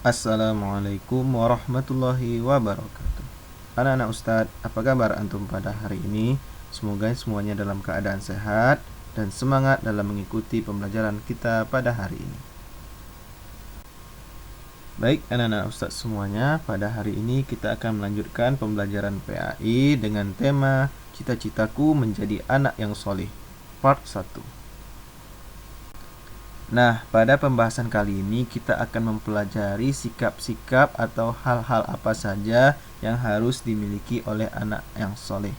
Assalamualaikum warahmatullahi wabarakatuh. Anak-anak Ustadz, apa kabar antum pada hari ini? Semoga semuanya dalam keadaan sehat dan semangat dalam mengikuti pembelajaran kita pada hari ini. Baik anak-anak Ustadz semuanya, pada hari ini kita akan melanjutkan pembelajaran PAI dengan tema Cita-citaku menjadi anak yang soleh, part 1. Nah, pada pembahasan kali ini kita akan mempelajari sikap-sikap atau hal-hal apa saja yang harus dimiliki oleh anak yang soleh.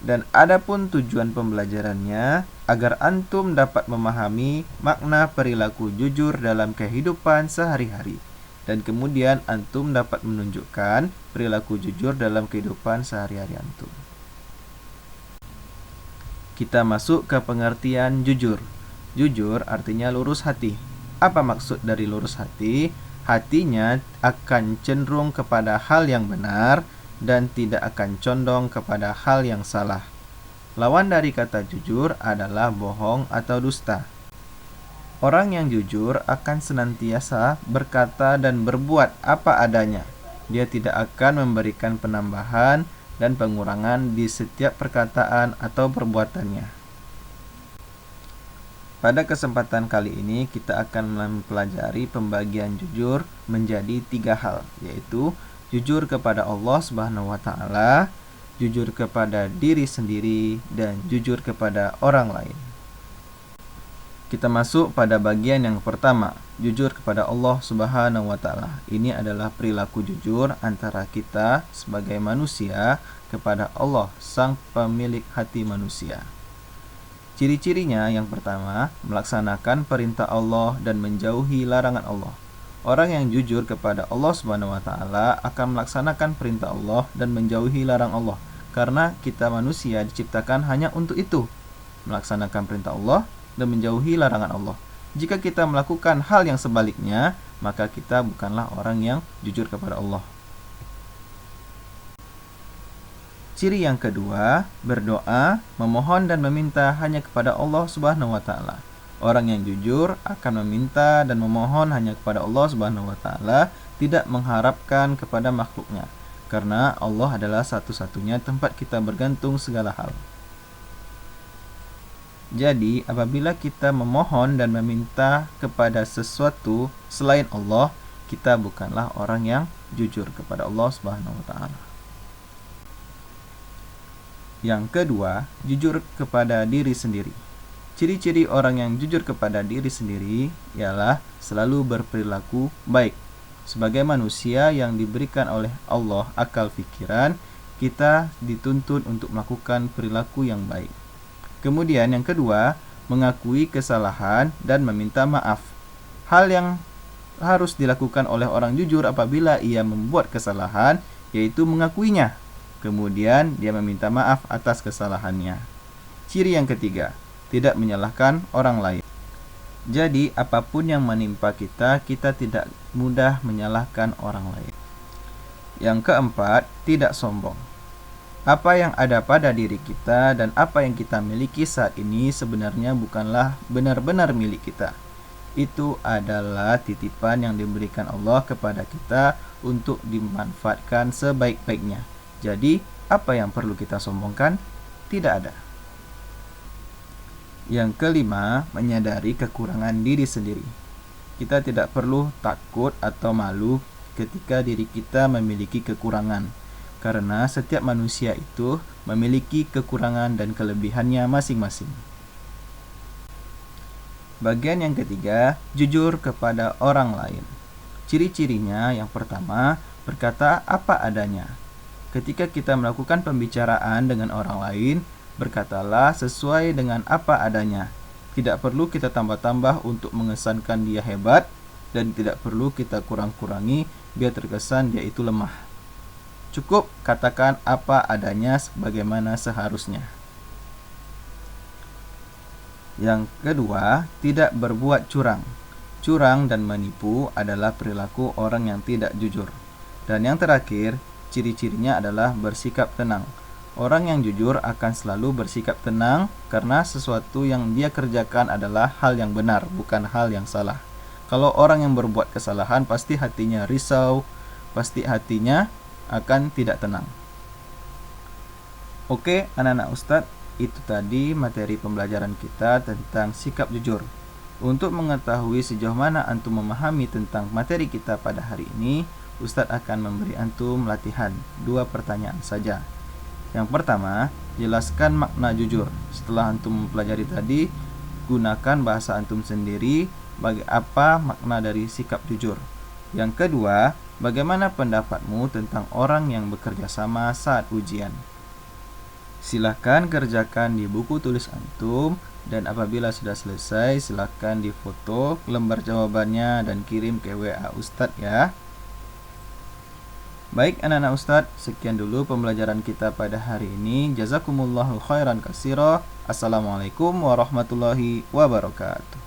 Dan adapun tujuan pembelajarannya agar antum dapat memahami makna perilaku jujur dalam kehidupan sehari-hari. Dan kemudian antum dapat menunjukkan perilaku jujur dalam kehidupan sehari-hari antum. Kita masuk ke pengertian jujur. Jujur artinya lurus hati. Apa maksud dari lurus hati? Hatinya akan cenderung kepada hal yang benar dan tidak akan condong kepada hal yang salah. Lawan dari kata jujur adalah bohong atau dusta. Orang yang jujur akan senantiasa berkata dan berbuat apa adanya. Dia tidak akan memberikan penambahan dan pengurangan di setiap perkataan atau perbuatannya. Pada kesempatan kali ini kita akan mempelajari pembagian jujur menjadi 3 hal, yaitu jujur kepada Allah Subhanahu wa taala, jujur kepada diri sendiri, dan jujur kepada orang lain. Kita masuk pada bagian yang pertama, jujur kepada Allah Subhanahu wa taala. Ini adalah perilaku jujur antara kita sebagai manusia kepada Allah, sang pemilik hati manusia. Ciri-cirinya yang pertama, melaksanakan perintah Allah dan menjauhi larangan Allah. Orang yang jujur kepada Allah Subhanahu wa taala akan melaksanakan perintah Allah dan menjauhi larangan Allah. Karena kita manusia diciptakan hanya untuk itu, melaksanakan perintah Allah dan menjauhi larangan Allah. Jika kita melakukan hal yang sebaliknya, maka kita bukanlah orang yang jujur kepada Allah. Ciri yang kedua, berdoa, memohon dan meminta hanya kepada Allah Subhanahu wa taala. Orang yang jujur akan meminta dan memohon hanya kepada Allah Subhanahu wa taala, tidak mengharapkan kepada makhluknya. Karena Allah adalah satu-satunya tempat kita bergantung segala hal. Jadi, apabila kita memohon dan meminta kepada sesuatu selain Allah, kita bukanlah orang yang jujur kepada Allah Subhanahu wa taala. Yang kedua, jujur kepada diri sendiri. Ciri-ciri orang yang jujur kepada diri sendiri ialah selalu berperilaku baik. Sebagai manusia yang diberikan oleh Allah akal pikiran, kita dituntut untuk melakukan perilaku yang baik. Kemudian yang kedua, mengakui kesalahan dan meminta maaf. Hal yang harus dilakukan oleh orang jujur apabila ia membuat kesalahan, yaitu mengakuinya. Kemudian dia meminta maaf atas kesalahannya. Ciri yang ketiga, tidak menyalahkan orang lain. Jadi apapun yang menimpa kita, kita tidak mudah menyalahkan orang lain. Yang keempat, tidak sombong. Apa yang ada pada diri kita dan apa yang kita miliki saat ini sebenarnya bukanlah benar-benar milik kita. Itu adalah titipan yang diberikan Allah kepada kita untuk dimanfaatkan sebaik-baiknya. Jadi, apa yang perlu kita sombongkan? Tidak ada. Yang kelima, menyadari kekurangan diri sendiri. Kita tidak perlu takut atau malu ketika diri kita memiliki kekurangan. Karena setiap manusia itu memiliki kekurangan dan kelebihannya masing-masing. Bagian yang ketiga, jujur kepada orang lain. Ciri-cirinya yang pertama, berkata apa adanya. Ketika kita melakukan pembicaraan dengan orang lain, berkatalah sesuai dengan apa adanya. Tidak perlu kita tambah-tambah untuk mengesankan dia hebat, dan tidak perlu kita kurang-kurangi biar terkesan dia itu lemah. Cukup katakan apa adanya sebagaimana seharusnya. Yang kedua, tidak berbuat curang. Curang dan menipu adalah perilaku orang yang tidak jujur. Dan yang terakhir, ciri-cirinya adalah bersikap tenang. Orang yang jujur akan selalu bersikap tenang karena sesuatu yang dia kerjakan adalah hal yang benar, bukan hal yang salah. Kalau orang yang berbuat kesalahan pasti hatinya risau, pasti hatinya akan tidak tenang. Oke, anak-anak Ustadz, itu tadi materi pembelajaran kita tentang sikap jujur. Untuk mengetahui sejauh mana antum memahami tentang materi kita pada hari ini, Ustadz akan memberi antum latihan 2 pertanyaan saja. Yang pertama, jelaskan makna jujur. Setelah antum mempelajari tadi, gunakan bahasa antum sendiri bagi apa makna dari sikap jujur. Yang kedua, bagaimana pendapatmu tentang orang yang bekerja sama saat ujian? Silahkan kerjakan di buku tulis antum, dan apabila sudah selesai silahkan difoto lembar jawabannya dan kirim ke WA Ustadz ya. Baik anak-anak Ustadz, sekian dulu pembelajaran kita pada hari ini. Jazakumullahu khairan katsira. Assalamualaikum warahmatullahi wabarakatuh.